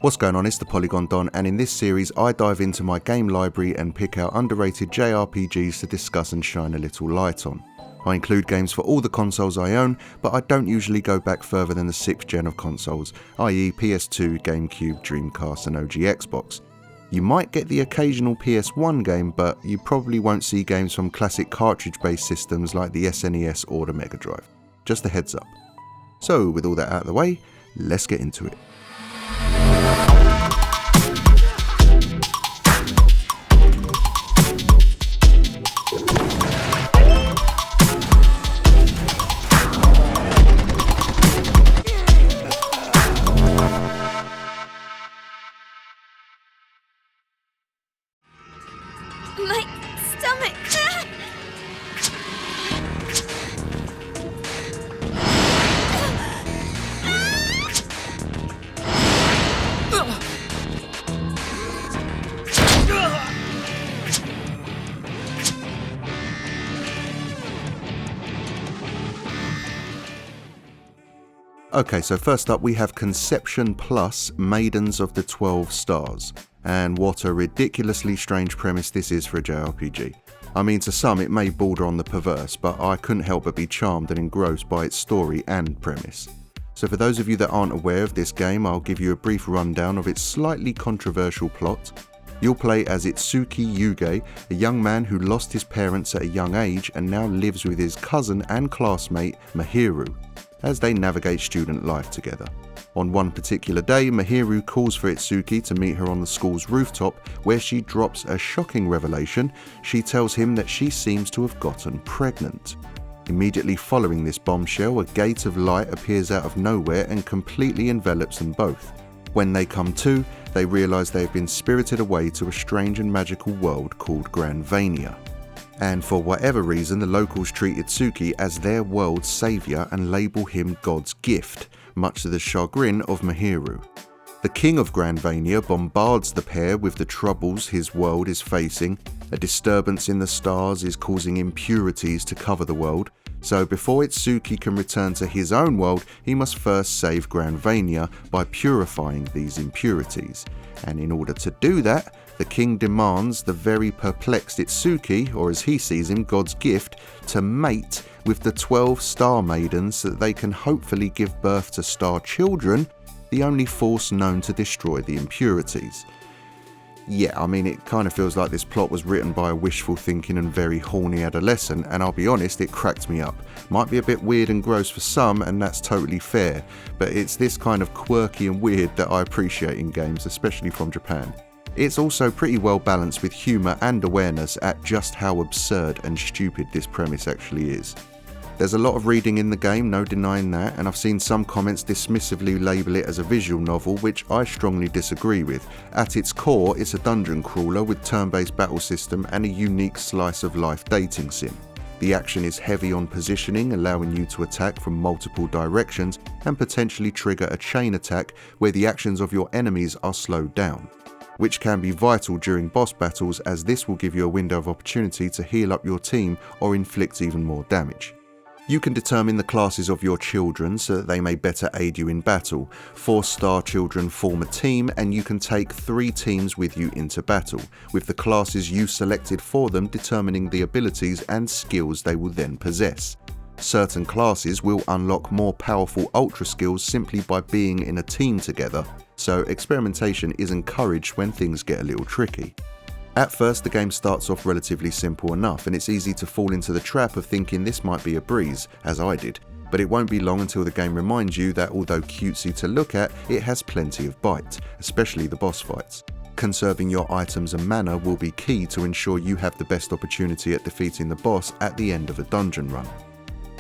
What's going on, it's the Polygon Don, and in this series I dive into my game library and pick out underrated JRPGs to discuss and shine a little light on. I include games for all the consoles I own, but I don't usually go back further than the 6th gen of consoles, i.e. PS2, Gamecube, Dreamcast and OG Xbox. You might get the occasional PS1 game, but you probably won't see games from classic cartridge-based systems like the SNES or the Mega Drive. Just a heads up. So with all that out of the way, let's get into it. My stomach! Okay, so first up we have Conception Plus Maidens of the 12 Stars. And what a ridiculously strange premise this is for a JRPG. I mean, to some it may border on the perverse, but I couldn't help but be charmed and engrossed by its story and premise. So for those of you that aren't aware of this game, I'll give you a brief rundown of its slightly controversial plot. You'll play as Itsuki Yuge, a young man who lost his parents at a young age and now lives with his cousin and classmate Mahiru, as they navigate student life together. On one particular day, Mahiru calls for Itsuki to meet her on the school's rooftop, where she drops a shocking revelation. She tells him that she seems to have gotten pregnant. Immediately following this bombshell, a gate of light appears out of nowhere and completely envelops them both. When they come to, they realise they have been spirited away to a strange and magical world called Granvania. And for whatever reason, the locals treat Itsuki as their world's saviour and label him God's gift, much to the chagrin of Mahiru. The king of Granvania bombards the pair with the troubles his world is facing. A disturbance in the stars is causing impurities to cover the world, so before Itsuki can return to his own world, he must first save Granvania by purifying these impurities. And in order to do that, the king demands the very perplexed Itsuki, or as he sees him, God's gift, to mate with the 12 star maidens so that they can hopefully give birth to star children, the only force known to destroy the impurities. Yeah, I mean, it kind of feels like this plot was written by a wishful thinking and very horny adolescent, and I'll be honest, it cracked me up. Might be a bit weird and gross for some, and that's totally fair, but it's this kind of quirky and weird that I appreciate in games, especially from Japan. It's also pretty well balanced with humour and awareness at just how absurd and stupid this premise actually is. There's a lot of reading in the game, no denying that, and I've seen some comments dismissively label it as a visual novel, which I strongly disagree with. At its core, it's a dungeon crawler with turn-based battle system and a unique slice of life dating sim. The action is heavy on positioning, allowing you to attack from multiple directions and potentially trigger a chain attack where the actions of your enemies are slowed down, which can be vital during boss battles, as this will give you a window of opportunity to heal up your team or inflict even more damage. You can determine the classes of your children so that they may better aid you in battle. 4-star children form a team, and you can take 3 teams with you into battle, with the classes you selected for them determining the abilities and skills they will then possess. Certain classes will unlock more powerful ultra skills simply by being in a team together, so experimentation is encouraged when things get a little tricky. At first, the game starts off relatively simple enough, and it's easy to fall into the trap of thinking this might be a breeze, as I did, but it won't be long until the game reminds you that although cutesy to look at, it has plenty of bite, especially the boss fights. Conserving your items and mana will be key to ensure you have the best opportunity at defeating the boss at the end of a dungeon run.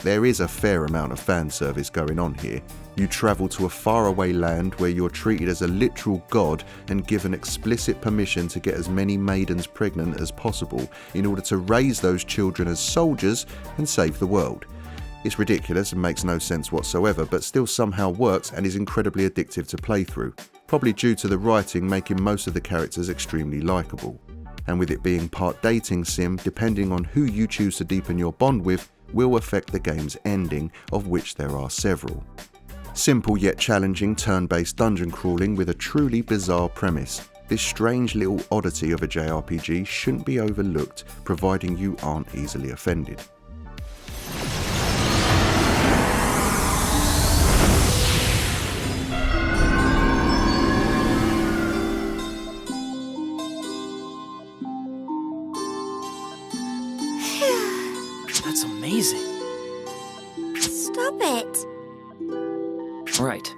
There is a fair amount of fan service going on here. You travel to a faraway land where you're treated as a literal god and given explicit permission to get as many maidens pregnant as possible in order to raise those children as soldiers and save the world. It's ridiculous and makes no sense whatsoever, but still somehow works and is incredibly addictive to play through, probably due to the writing making most of the characters extremely likeable. And with it being part dating sim, depending on who you choose to deepen your bond with will affect the game's ending, of which there are several. Simple yet challenging turn-based dungeon crawling with a truly bizarre premise. This strange little oddity of a JRPG shouldn't be overlooked, providing you aren't easily offended. That's amazing. Stop it. Right.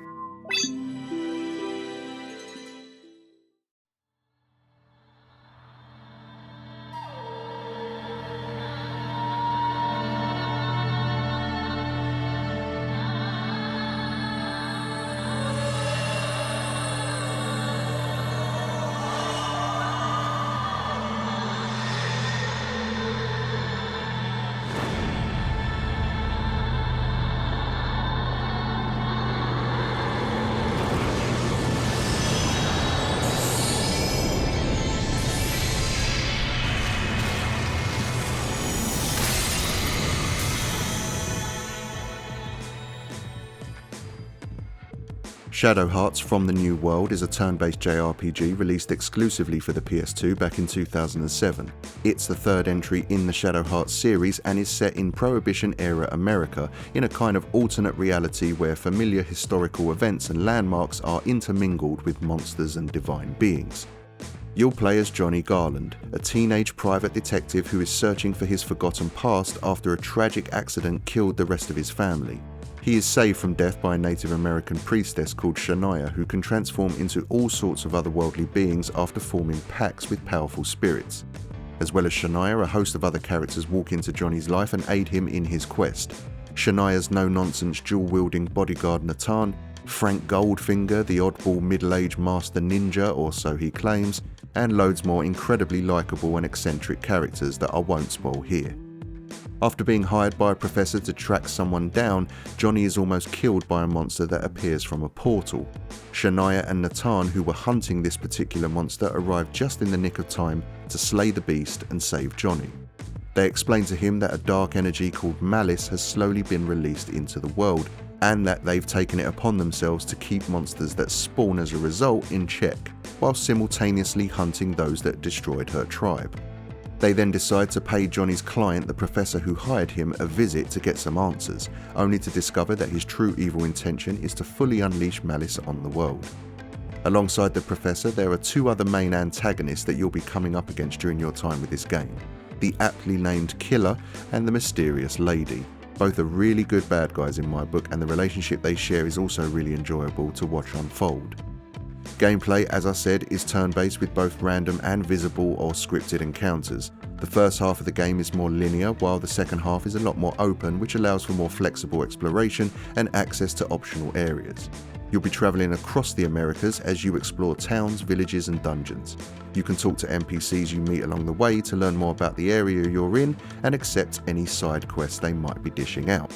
Shadow Hearts From the New World is a turn-based JRPG released exclusively for the PS2 back in 2007. It's the third entry in the Shadow Hearts series and is set in Prohibition-era America in a kind of alternate reality where familiar historical events and landmarks are intermingled with monsters and divine beings. You'll play as Johnny Garland, a teenage private detective who is searching for his forgotten past after a tragic accident killed the rest of his family. He is saved from death by a Native American priestess called Shania, who can transform into all sorts of otherworldly beings after forming pacts with powerful spirits. As well as Shania, a host of other characters walk into Johnny's life and aid him in his quest. Shania's no-nonsense dual-wielding bodyguard Nathan, Frank Goldfinger, the oddball middle-aged master ninja, or so he claims, and loads more incredibly likeable and eccentric characters that I won't spoil here. After being hired by a professor to track someone down, Johnny is almost killed by a monster that appears from a portal. Shania and Nathan, who were hunting this particular monster, arrive just in the nick of time to slay the beast and save Johnny. They explain to him that a dark energy called malice has slowly been released into the world, and that they've taken it upon themselves to keep monsters that spawn as a result in check, while simultaneously hunting those that destroyed her tribe. They then decide to pay Johnny's client, the professor who hired him, a visit to get some answers, only to discover that his true evil intention is to fully unleash malice on the world. Alongside the professor, there are two other main antagonists that you'll be coming up against during your time with this game: the aptly named Killer and the mysterious Lady. Both are really good bad guys in my book, and the relationship they share is also really enjoyable to watch unfold. Gameplay, as I said, is turn-based with both random and visible or scripted encounters. The first half of the game is more linear, while the second half is a lot more open, which allows for more flexible exploration and access to optional areas. You'll be travelling across the Americas as you explore towns, villages and dungeons. You can talk to NPCs you meet along the way to learn more about the area you're in and accept any side quests they might be dishing out.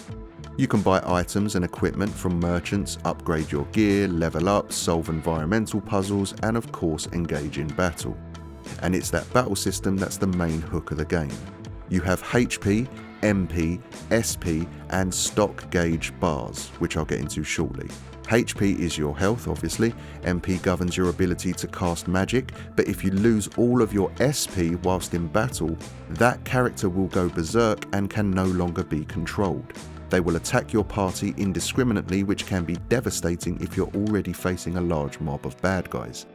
You can buy items and equipment from merchants, upgrade your gear, level up, solve environmental puzzles, and of course engage in battle. And it's that battle system that's the main hook of the game. You have HP, MP, SP, and stock gauge bars, which I'll get into shortly. HP is your health, obviously. MP governs your ability to cast magic, but if you lose all of your SP whilst in battle, that character will go berserk and can no longer be controlled. They will attack your party indiscriminately, which can be devastating if you're already facing a large mob of bad guys.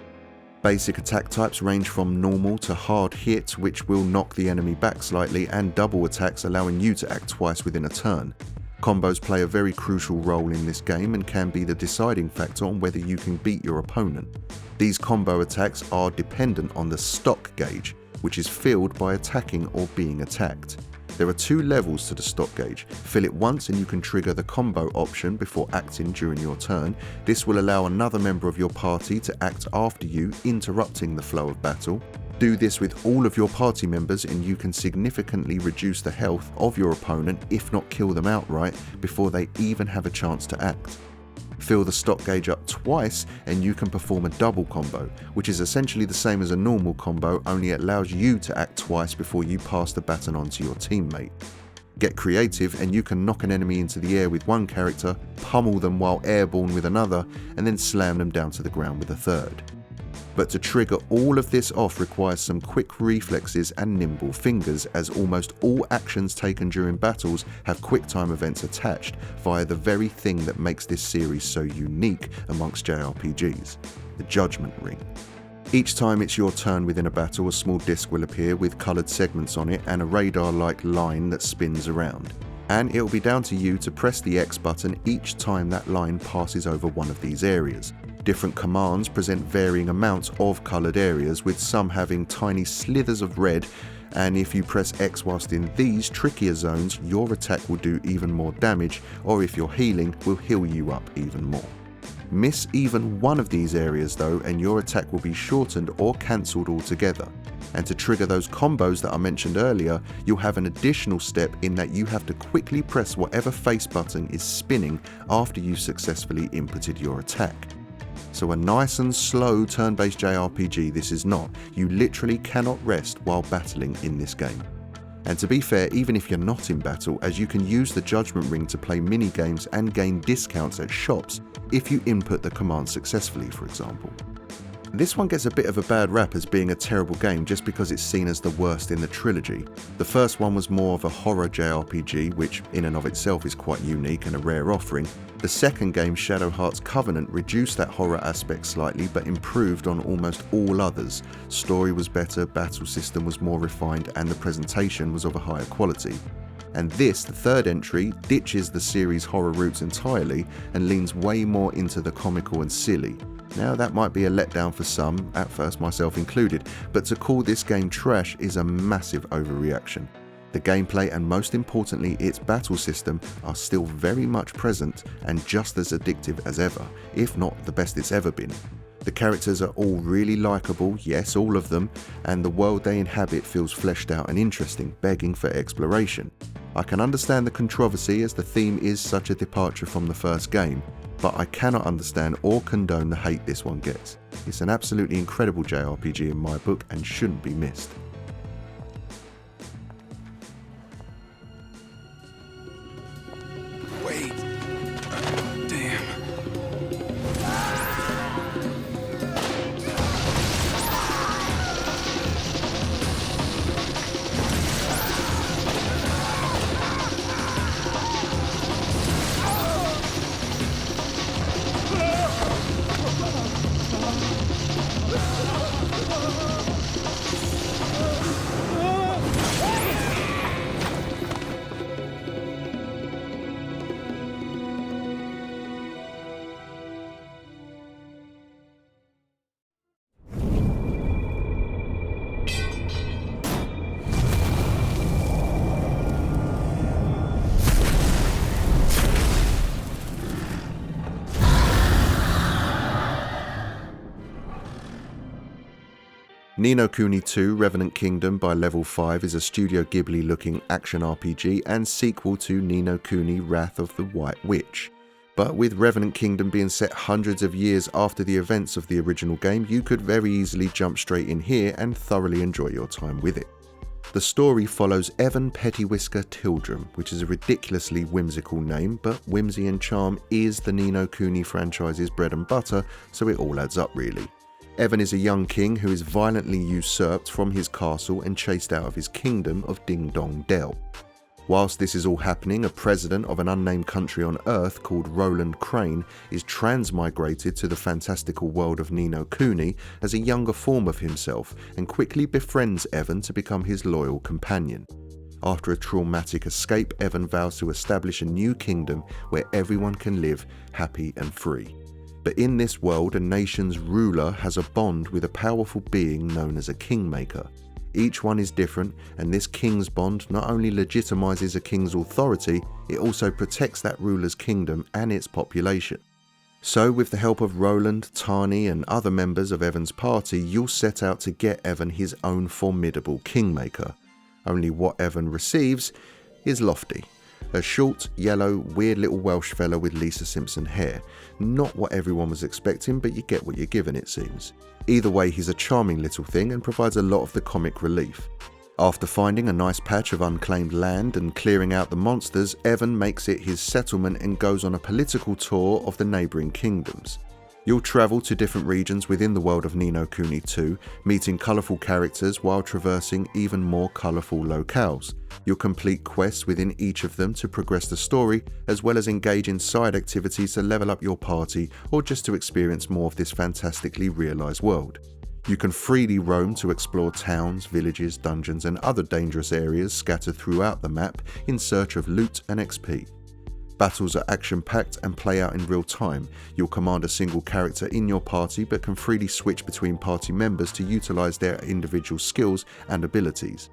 Basic attack types range from normal to hard hit, which will knock the enemy back slightly, and double attacks, allowing you to act twice within a turn. Combos play a very crucial role in this game and can be the deciding factor on whether you can beat your opponent. These combo attacks are dependent on the stock gauge, which is filled by attacking or being attacked. There are two levels to the stock gauge. Fill it once and you can trigger the combo option before acting during your turn. This will allow another member of your party to act after you, interrupting the flow of battle. Do this with all of your party members and you can significantly reduce the health of your opponent, if not kill them outright, before they even have a chance to act. Fill the stock gauge up twice and you can perform a double combo, which is essentially the same as a normal combo, only it allows you to act twice before you pass the baton on to your teammate. Get creative and you can knock an enemy into the air with one character, pummel them while airborne with another, and then slam them down to the ground with a third. But to trigger all of this off requires some quick reflexes and nimble fingers, as almost all actions taken during battles have QuickTime events attached via the very thing that makes this series so unique amongst JRPGs, the Judgment Ring. Each time it's your turn within a battle, a small disc will appear with coloured segments on it and a radar-like line that spins around. And it'll be down to you to press the X button each time that line passes over one of these areas. Different commands present varying amounts of coloured areas, with some having tiny slithers of red, and if you press X whilst in these trickier zones, your attack will do even more damage, or if you're healing, will heal you up even more. Miss even one of these areas though and your attack will be shortened or cancelled altogether. And to trigger those combos that I mentioned earlier, you'll have an additional step in that you have to quickly press whatever face button is spinning after you've successfully inputted your attack. So a nice and slow turn-based JRPG this is not. You literally cannot rest while battling in this game. And to be fair, even if you're not in battle, as you can use the Judgment Ring to play mini-games and gain discounts at shops if you input the command successfully, for example. This one gets a bit of a bad rap as being a terrible game just because it's seen as the worst in the trilogy. The first one was more of a horror JRPG, which in and of itself is quite unique and a rare offering. The second game, Shadow Heart's Covenant, reduced that horror aspect slightly but improved on almost all others. Story was better, battle system was more refined, and the presentation was of a higher quality. And this, the third entry, ditches the series' horror roots entirely and leans way more into the comical and silly. Now that might be a letdown for some, at first myself included, but to call this game trash is a massive overreaction. The gameplay and most importantly its battle system are still very much present and just as addictive as ever, if not the best it's ever been. The characters are all really likeable, yes, all of them, and the world they inhabit feels fleshed out and interesting, begging for exploration. I can understand the controversy as the theme is such a departure from the first game, but I cannot understand or condone the hate this one gets. It's an absolutely incredible JRPG in my book and shouldn't be missed. Wait. Damn. Ni no Kuni 2 Revenant Kingdom by Level 5 is a Studio Ghibli looking action RPG and sequel to Ni no Kuni Wrath of the White Witch. But with Revenant Kingdom being set hundreds of years after the events of the original game, you could very easily jump straight in here and thoroughly enjoy your time with it. The story follows Evan Pettywhisker Tildrum, which is a ridiculously whimsical name, but whimsy and charm is the Ni no Kuni franchise's bread and butter, so it all adds up really. Evan is a young king who is violently usurped from his castle and chased out of his kingdom of Ding Dong Dell. Whilst this is all happening, a president of an unnamed country on Earth called Roland Crane is transmigrated to the fantastical world of Ni no Kuni as a younger form of himself and quickly befriends Evan to become his loyal companion. After a traumatic escape, Evan vows to establish a new kingdom where everyone can live happy and free. But in this world, a nation's ruler has a bond with a powerful being known as a kingmaker. Each one is different, and this king's bond not only legitimizes a king's authority, it also protects that ruler's kingdom and its population. So with the help of Roland, Tani and other members of Evan's party, you'll set out to get Evan his own formidable kingmaker. Only what Evan receives is Lofty. A short, yellow, weird little Welsh fella with Lisa Simpson hair. Not what everyone was expecting, but you get what you're given, it seems. Either way, he's a charming little thing and provides a lot of the comic relief. After finding a nice patch of unclaimed land and clearing out the monsters, Evan makes it his settlement and goes on a political tour of the neighbouring kingdoms. You'll travel to different regions within the world of Ni no Kuni 2, meeting colourful characters while traversing even more colourful locales. You'll complete quests within each of them to progress the story, as well as engage in side activities to level up your party or just to experience more of this fantastically realised world. You can freely roam to explore towns, villages, dungeons and other dangerous areas scattered throughout the map in search of loot and XP. Battles are action-packed and play out in real time. You'll command a single character in your party but can freely switch between party members to utilise their individual skills and abilities.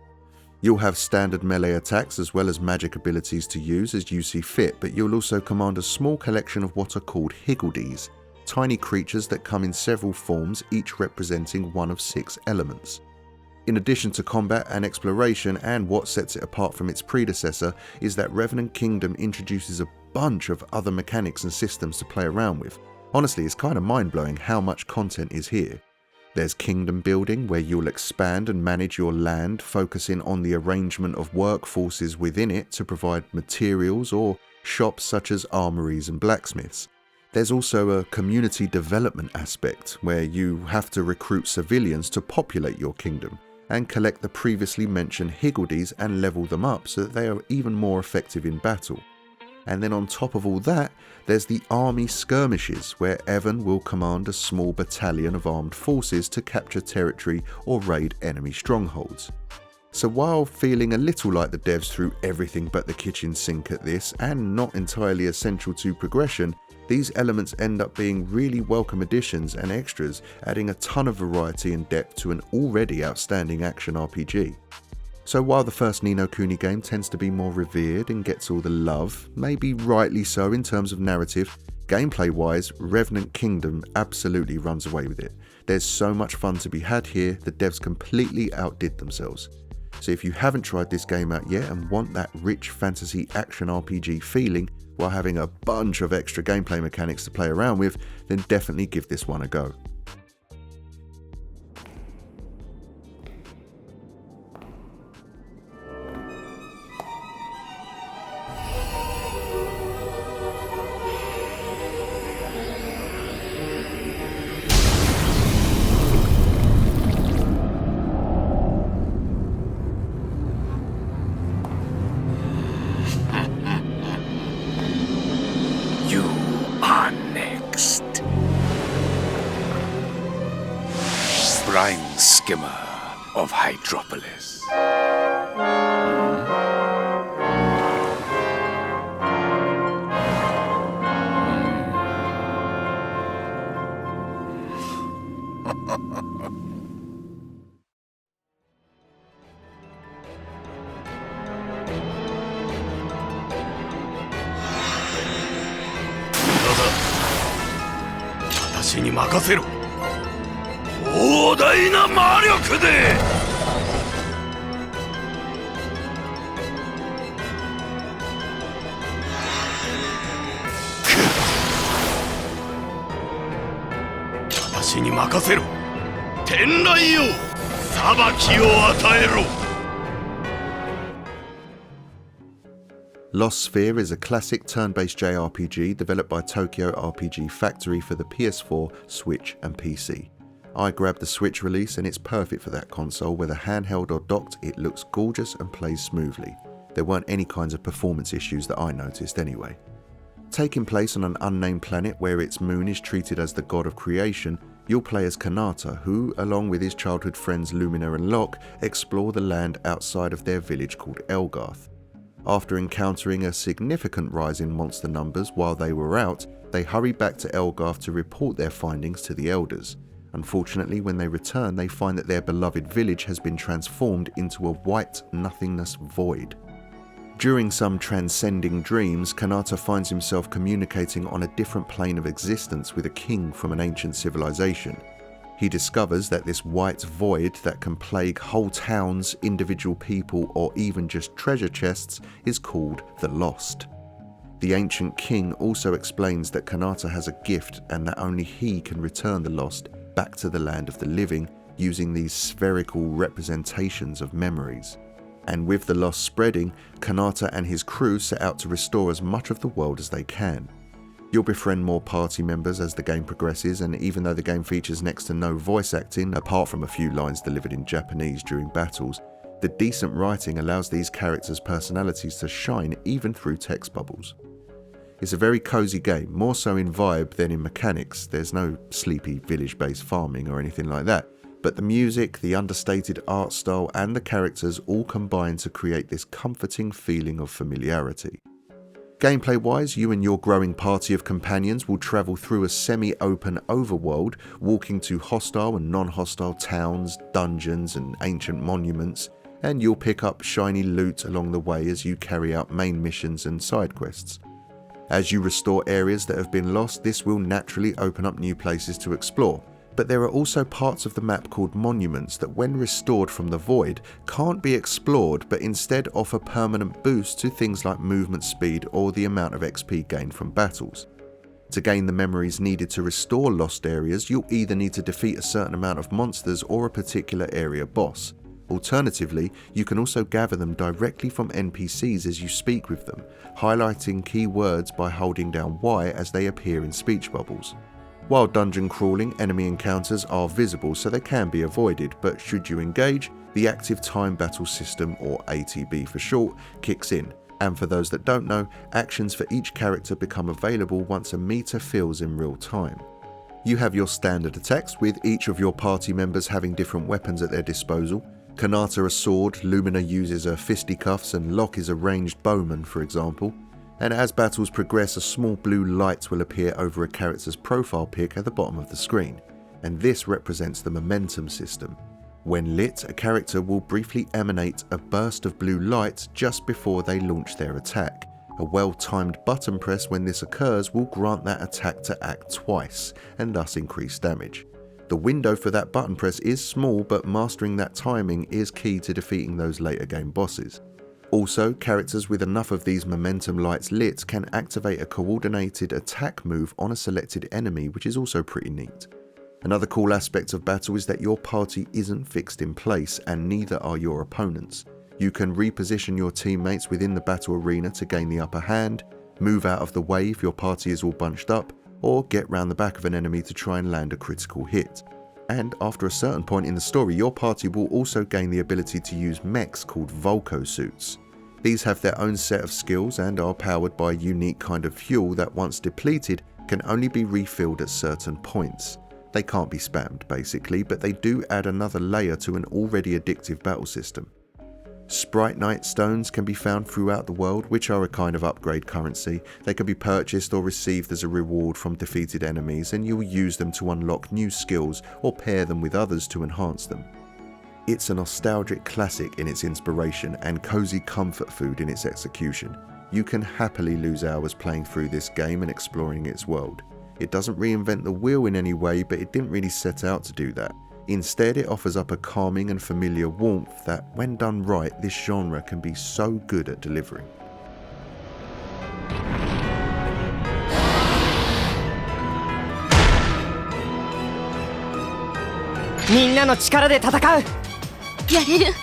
You'll have standard melee attacks as well as magic abilities to use as you see fit, but you'll also command a small collection of what are called higgledies, tiny creatures that come in several forms, each representing one of 6 elements. In addition to combat and exploration, and what sets it apart from its predecessor is that Revenant Kingdom introduces a bunch of other mechanics and systems to play around with. Honestly, it's kind of mind-blowing how much content is here. There's kingdom building, where you'll expand and manage your land, focusing on the arrangement of workforces within it to provide materials, or shops such as armories and blacksmiths. There's also a community development aspect, where you have to recruit civilians to populate your kingdom, and collect the previously mentioned higgledies and level them up so that they are even more effective in battle. And then on top of all that, there's the army skirmishes, where Evan will command a small battalion of armed forces to capture territory or raid enemy strongholds. So while feeling a little like the devs threw everything but the kitchen sink at this, and not entirely essential to progression, these elements end up being really welcome additions and extras, adding a ton of variety and depth to an already outstanding action RPG. So while the first Ni no Kuni game tends to be more revered and gets all the love, maybe rightly so in terms of narrative, gameplay wise, Revenant Kingdom absolutely runs away with it. There's so much fun to be had here, the devs completely outdid themselves. So if you haven't tried this game out yet and want that rich fantasy action RPG feeling while having a bunch of extra gameplay mechanics to play around with, then definitely give this one a go. Brine skimmer of Hydropolis. Watashi ni makasero. 壮大な魔力で私に任せろ天雷よ裁きを与えろ Lost Sphear is a classic turn-based JRPG developed by Tokyo RPG Factory for the PS4, Switch and PC. I grabbed the Switch release and it's perfect for that console, whether handheld or docked, it looks gorgeous and plays smoothly. There weren't any kinds of performance issues that I noticed anyway. Taking place on an unnamed planet where its moon is treated as the god of creation, you'll play as Kanata, who, along with his childhood friends Lumina and Locke, explore the land outside of their village called Elgarth. After encountering a significant rise in monster numbers while they were out, they hurry back to Elgarth to report their findings to the elders. Unfortunately, when they return, they find that their beloved village has been transformed into a white nothingness void. During some transcending dreams, Kanata finds himself communicating on a different plane of existence with a king from an ancient civilization. He discovers that this white void that can plague whole towns, individual people, or even just treasure chests is called the Lost. The ancient king also explains that Kanata has a gift and that only he can return the Lost back to the land of the living, using these spherical representations of memories. And with the loss spreading, Kanata and his crew set out to restore as much of the world as they can. You'll befriend more party members as the game progresses, and even though the game features next to no voice acting, apart from a few lines delivered in Japanese during battles, the decent writing allows these characters' personalities to shine even through text bubbles. It's a very cozy game, more so in vibe than in mechanics. There's no sleepy village-based farming or anything like that, but the music, the understated art style and the characters all combine to create this comforting feeling of familiarity. Gameplay wise, you and your growing party of companions will travel through a semi-open overworld, walking to hostile and non-hostile towns, dungeons and ancient monuments, and you'll pick up shiny loot along the way as you carry out main missions and side quests. As you restore areas that have been lost, this will naturally open up new places to explore, but there are also parts of the map called monuments that when restored from the void can't be explored but instead offer permanent boosts to things like movement speed or the amount of XP gained from battles. To gain the memories needed to restore lost areas, you'll either need to defeat a certain amount of monsters or a particular area boss. Alternatively, you can also gather them directly from NPCs as you speak with them, highlighting key words by holding down Y as they appear in speech bubbles. While dungeon crawling, enemy encounters are visible so they can be avoided, but should you engage, the active time battle system, or ATB for short, kicks in. And for those that don't know, actions for each character become available once a meter fills in real time. You have your standard attacks, with each of your party members having different weapons at their disposal. Kanata a sword, Lumina uses her fisticuffs, and Locke is a ranged bowman, for example. And as battles progress, a small blue light will appear over a character's profile pic at the bottom of the screen, and this represents the momentum system. When lit, a character will briefly emanate a burst of blue light just before they launch their attack. A well-timed button press when this occurs will grant that attack to act twice, and thus increase damage. The window for that button press is small, but mastering that timing is key to defeating those later game bosses. Also, characters with enough of these momentum lights lit can activate a coordinated attack move on a selected enemy, which is also pretty neat. Another cool aspect of battle is that your party isn't fixed in place, and neither are your opponents. You can reposition your teammates within the battle arena to gain the upper hand, move out of the way if your party is all bunched up, or get round the back of an enemy to try and land a critical hit. And after a certain point in the story, your party will also gain the ability to use mechs called Volco suits. These have their own set of skills and are powered by a unique kind of fuel that once depleted can only be refilled at certain points. They can't be spammed basically, but they do add another layer to an already addictive battle system. Sprite Knight stones can be found throughout the world, which are a kind of upgrade currency. They can be purchased or received as a reward from defeated enemies, and you'll use them to unlock new skills or pair them with others to enhance them. It's a nostalgic classic in its inspiration and cozy comfort food in its execution. You can happily lose hours playing through this game and exploring its world. It doesn't reinvent the wheel in any way, but it didn't really set out to do that. Instead, it offers up a calming and familiar warmth that, when done right, this genre can be so good at delivering. みんなの力で戦う。やれる。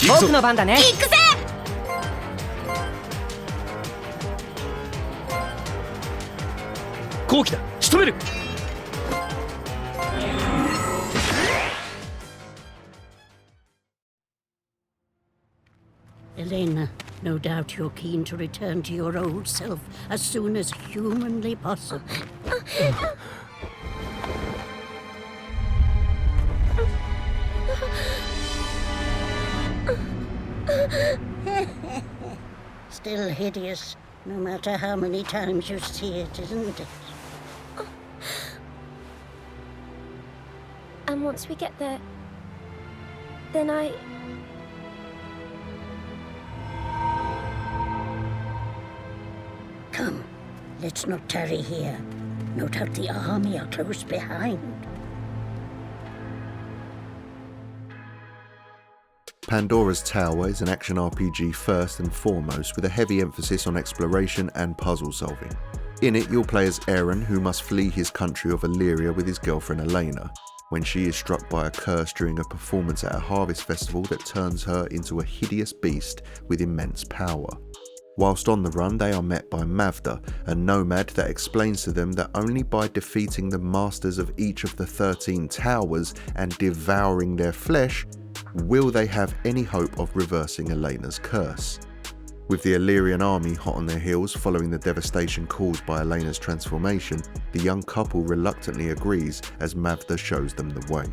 僕の番だね。行くぜ。好機だ。仕留める。Elena, no doubt you're keen to return to your old self as soon as humanly possible. Still hideous, no matter how many times you see it, isn't it? And once we get there, then Come, let's not tarry here. No doubt the army are close behind. Pandora's Tower is an action RPG first and foremost, with a heavy emphasis on exploration and puzzle solving. In it, you'll play as Eren, who must flee his country of Illyria with his girlfriend Elena, when she is struck by a curse during a performance at a harvest festival that turns her into a hideous beast with immense power. Whilst on the run, they are met by Mavda, a nomad that explains to them that only by defeating the masters of each of the 13 towers and devouring their flesh will they have any hope of reversing Elena's curse. With the Illyrian army hot on their heels following the devastation caused by Elena's transformation, the young couple reluctantly agrees as Mavda shows them the way.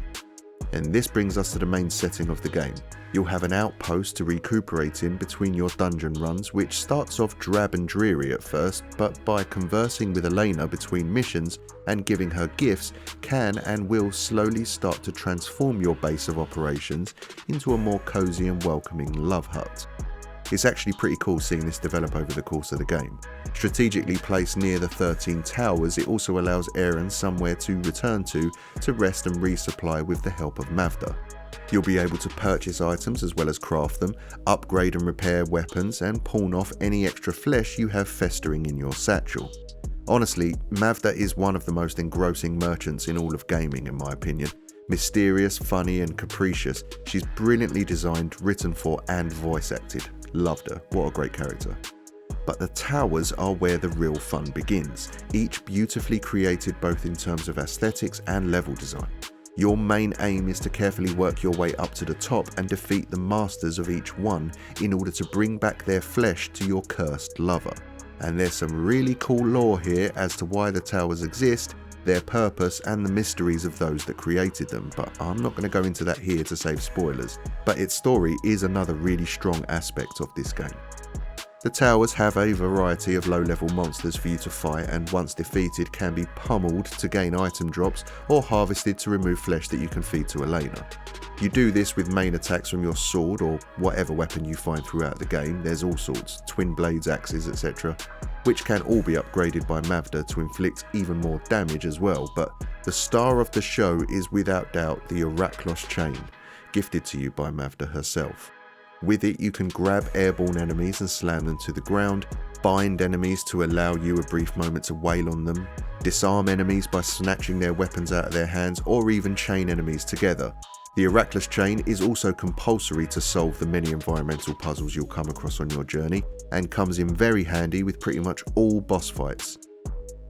And this brings us to the main setting of the game. You'll have an outpost to recuperate in between your dungeon runs, which starts off drab and dreary at first, but by conversing with Elena between missions and giving her gifts can and will slowly start to transform your base of operations into a more cozy and welcoming love hut. It's actually pretty cool seeing this develop over the course of the game. Strategically placed near the 13 towers, it also allows Eren somewhere to return to rest and resupply with the help of Mavda. You'll be able to purchase items as well as craft them, upgrade and repair weapons, and pawn off any extra flesh you have festering in your satchel. Honestly, Mavda is one of the most engrossing merchants in all of gaming in my opinion. Mysterious, funny and capricious, she's brilliantly designed, written for and voice acted. Loved her, what a great character. But the towers are where the real fun begins, each beautifully created both in terms of aesthetics and level design. Your main aim is to carefully work your way up to the top and defeat the masters of each one in order to bring back their flesh to your cursed lover. And there's some really cool lore here as to why the towers exist, their purpose and the mysteries of those that created them, but I'm not going to go into that here to save spoilers, but its story is another really strong aspect of this game. The towers have a variety of low-level monsters for you to fight, and once defeated can be pummeled to gain item drops or harvested to remove flesh that you can feed to Elena. You do this with main attacks from your sword or whatever weapon you find throughout the game. There's all sorts, twin blades, axes, etc, which can all be upgraded by Mavda to inflict even more damage as well, but the star of the show is without doubt the Oraklos chain, gifted to you by Mavda herself. With it you can grab airborne enemies and slam them to the ground, bind enemies to allow you a brief moment to wail on them, disarm enemies by snatching their weapons out of their hands, or even chain enemies together. The Oraklos chain is also compulsory to solve the many environmental puzzles you'll come across on your journey, and comes in very handy with pretty much all boss fights.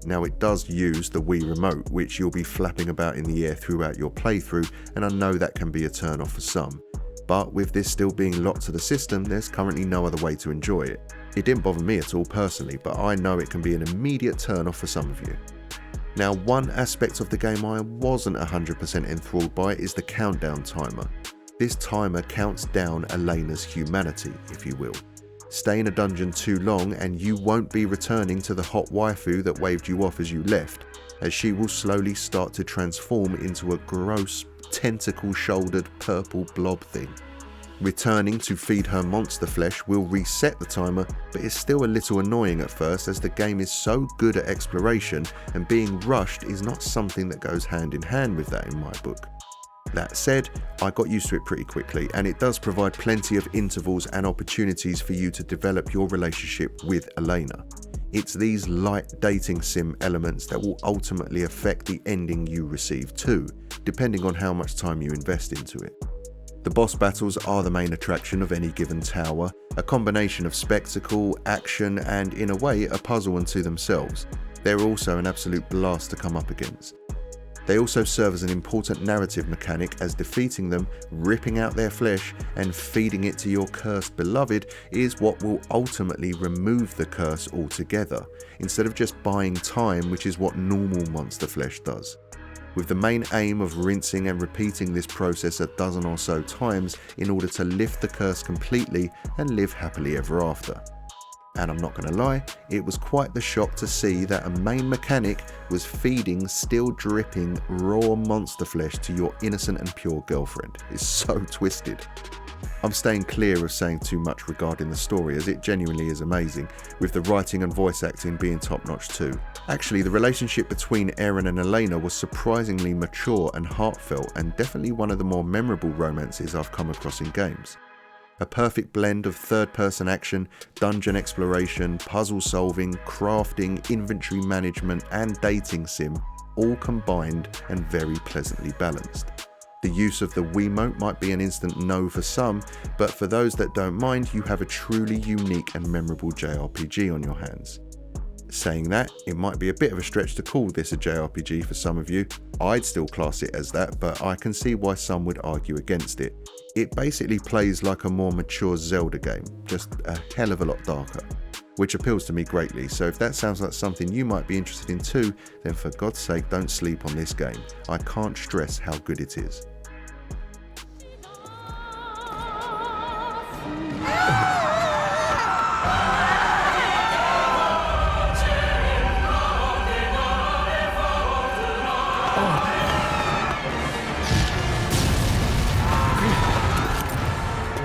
Now it does use the Wii Remote, which you'll be flapping about in the air throughout your playthrough, and I know that can be a turn off for some. But with this still being locked to the system, there's currently no other way to enjoy it. It didn't bother me at all personally, but I know it can be an immediate turn off for some of you. Now, one aspect of the game I wasn't 100% enthralled by is the countdown timer. This timer counts down Elena's humanity, if you will. Stay in a dungeon too long and you won't be returning to the hot waifu that waved you off as you left, as she will slowly start to transform into a gross, tentacle-shouldered purple blob thing. Returning to feed her monster flesh will reset the timer, but it's still a little annoying at first as the game is so good at exploration, and being rushed is not something that goes hand in hand with that in my book. That said, I got used to it pretty quickly, and it does provide plenty of intervals and opportunities for you to develop your relationship with Elena. It's these light dating sim elements that will ultimately affect the ending you receive too, depending on how much time you invest into it. The boss battles are the main attraction of any given tower, a combination of spectacle, action, and in a way a puzzle unto themselves. They're also an absolute blast to come up against. They also serve as an important narrative mechanic, as defeating them, ripping out their flesh, and feeding it to your cursed beloved is what will ultimately remove the curse altogether, instead of just buying time, which is what normal monster flesh does. With the main aim of rinsing and repeating this process a dozen or so times in order to lift the curse completely and live happily ever after. And I'm not going to lie, it was quite the shock to see that a main mechanic was feeding still dripping raw monster flesh to your innocent and pure girlfriend. It's so twisted. I'm staying clear of saying too much regarding the story, as it genuinely is amazing, with the writing and voice acting being top notch too. Actually, the relationship between Eren and Elena was surprisingly mature and heartfelt, and definitely one of the more memorable romances I've come across in games. A perfect blend of third-person action, dungeon exploration, puzzle solving, crafting, inventory management and dating sim, all combined and very pleasantly balanced. The use of the Wiimote might be an instant no for some, but for those that don't mind, you have a truly unique and memorable JRPG on your hands. Saying that, it might be a bit of a stretch to call this a JRPG for some of you. I'd still class it as that, but I can see why some would argue against it. It basically plays like a more mature Zelda game, just a hell of a lot darker, which appeals to me greatly. So if that sounds like something you might be interested in too, then for God's sake don't sleep on this game. I can't stress how good it is.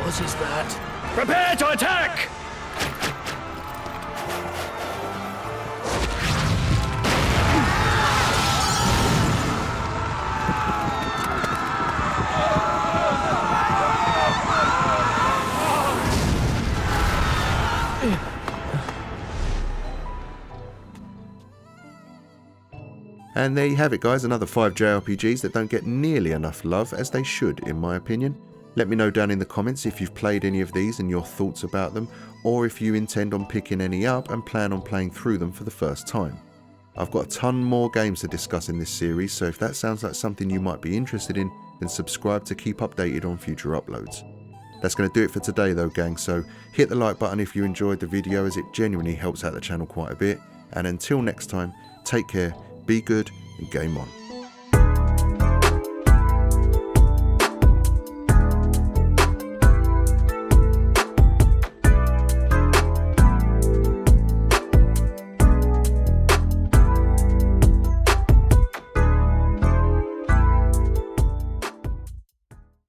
What is that? Prepare to attack! And there you have it guys, another 5 JRPGs that don't get nearly enough love, as they should in my opinion. Let me know down in the comments if you've played any of these and your thoughts about them, or if you intend on picking any up and plan on playing through them for the first time. I've got a ton more games to discuss in this series, so if that sounds like something you might be interested in, then subscribe to keep updated on future uploads. That's going to do it for today though gang, so hit the like button if you enjoyed the video, as it genuinely helps out the channel quite a bit, and until next time, take care, be good and game on.